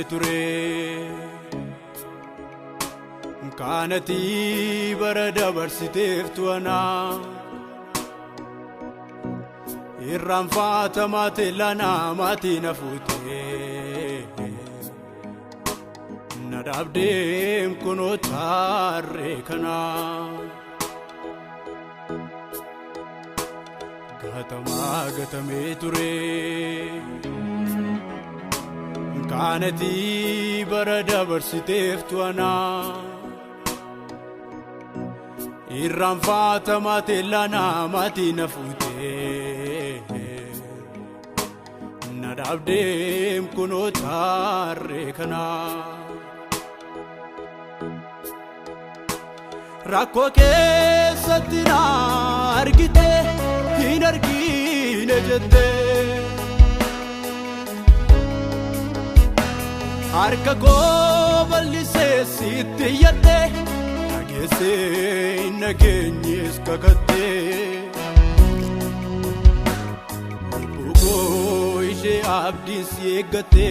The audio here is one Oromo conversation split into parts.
ture kanati bara dabarsiteeftu ana irraan fatamate lana matina fute nadabdeem kuno tarre kana gatame ture kanati bara dabarsiteeftu ana irraan fatamate lana matina fute nadabdeem kuno tarre kana rakko keessatti na argite hin argine jette harka koo bal'isee sitti yatte nageessee nageenyis kakatte koo ishee abdiin si eeggate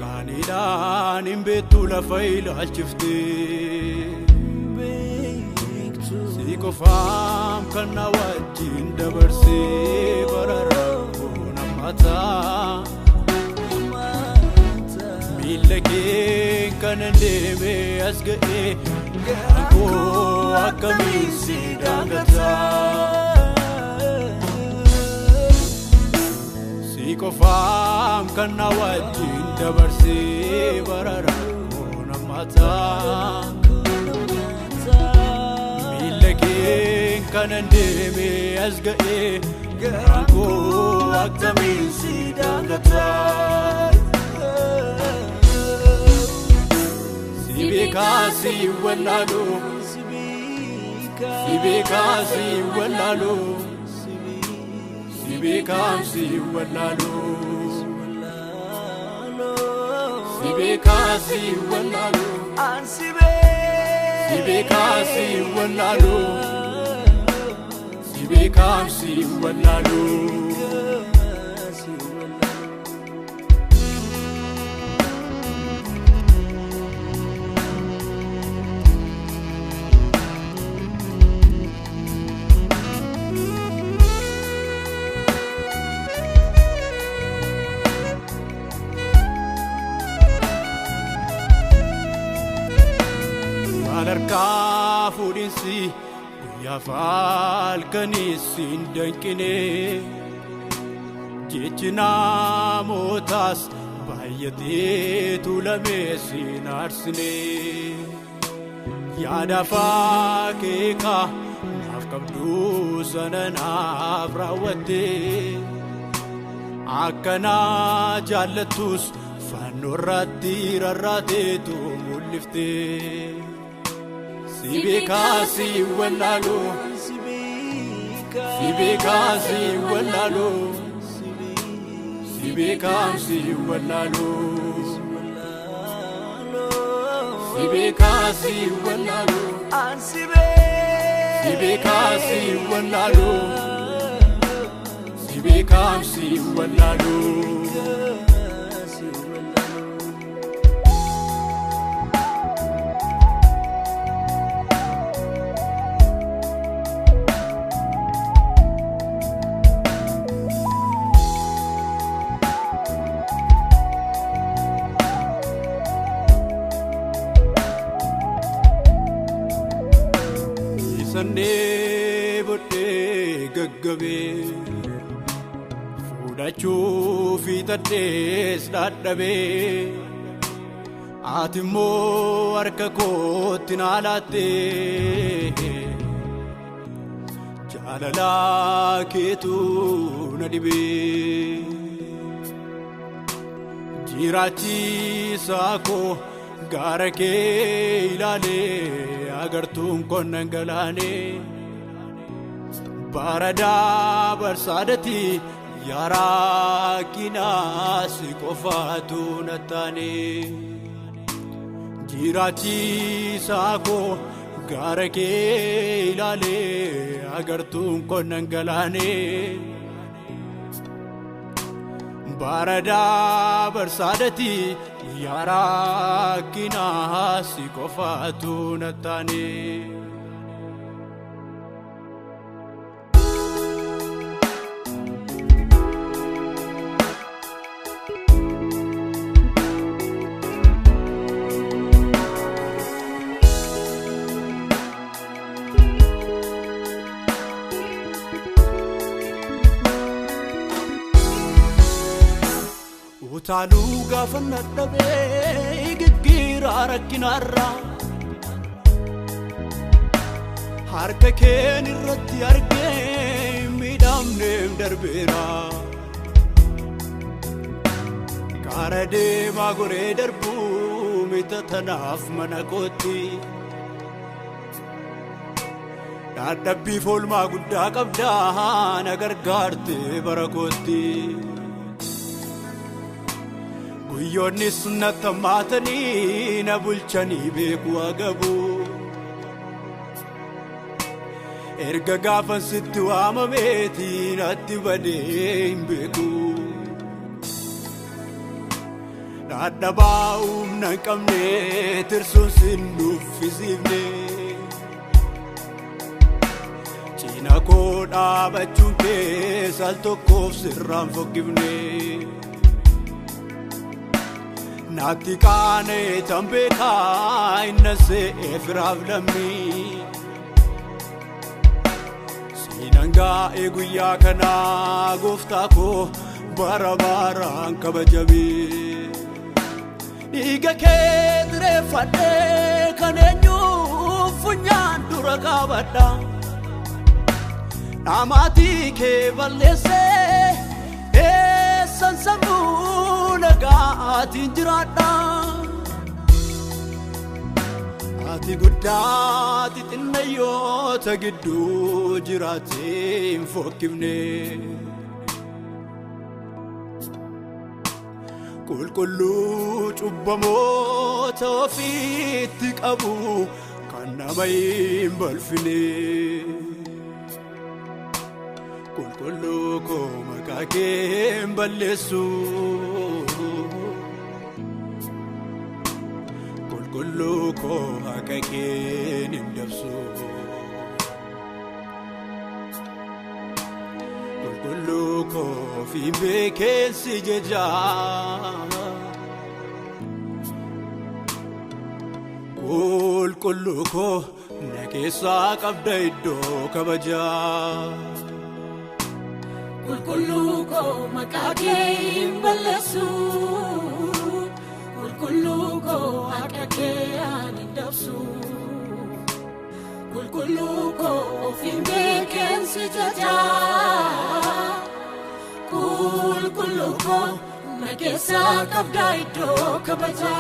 kaaniidhaan hin beektu lafa ilaalchifte si qofaam kan na wajjin dabarsee bara rakkoo nammataa miila kee kan deeme as ga'e koo akkamiin si daangataa si qofaam kan na wajjin dabarsee bara rakkoo nammataa miila kee kan deeme as ga'e koo akkamiin si daangataa Sibikasi walalu Sibikasi walalu Sibikasi walalu Sibikasi walalu Sibikasi walalu Sibikasi walalu Alarkaa fuudhinsi guyyaa falkanisi hin danqine jechi namootaas baay'atee tuulamee siin aarsine yaada keekaa naaf qabduu sana naaf raawwatte akkanaa jaallattus fannoo irratti rarraateetu mul'ifte. Sibikasi walalu Sibikasi walalu Sibikasi walalu Sibikasi walalu Sibikasi walalu Sibikasi walalu Sannee bodhee gaggabee fuudhachuu fi tadhees dadhabee ati immoo harka kootti na laattee jaalalaa keetu na dhibee jiraachisaa koo gaara kee ilaalee agartuun konnan galaane baradaa barsaadati yaraa kinaasi qofaatu nattaane jiraachisaa koo gaara kee ilaalee agartuun konnan galaane baradaa barsaadati Yarakina sikofatu natani Utaluga fanadabe gigira rakinarra harka ken irratti arge midamnem darbera karade magore darbu mitatanaf manakoti dadabbi folma gudda qabda nagargarte barakoti Guyyoonni sunnata maatanii na bulchanii beeku agabu erga gaafan sitti waamameeti natti badee hin beeku dadhabaa humna hin qabne tirsuun sin nuffisiifne cina koo dhaabachuun kee sal tokkoof sirraan fokkifne Nati kane tambe kai nase efravlami Sinanga eguya kana gofta ko barabaran kabajabi Iga kedre fade kanenyu funyan durakabada Namati ke valese sansamu Ati jirada Ati gudda ati tinnayo tagiddu jirate infokifne Kulkullu cubbamota ofitti qabu kan nama hin balfine Kulkullu ko maqaa kee hin balleessu Kullu ko hakakin indabsu Kullu ko fi beken sijeja Kullu ko nakesa qabda iddo kabaja Kullu ko makakin balasu Kullu ko hakakin indabsu Kullu ko fi beken sijeja Kullu ko nakesa qabda iddo kabaja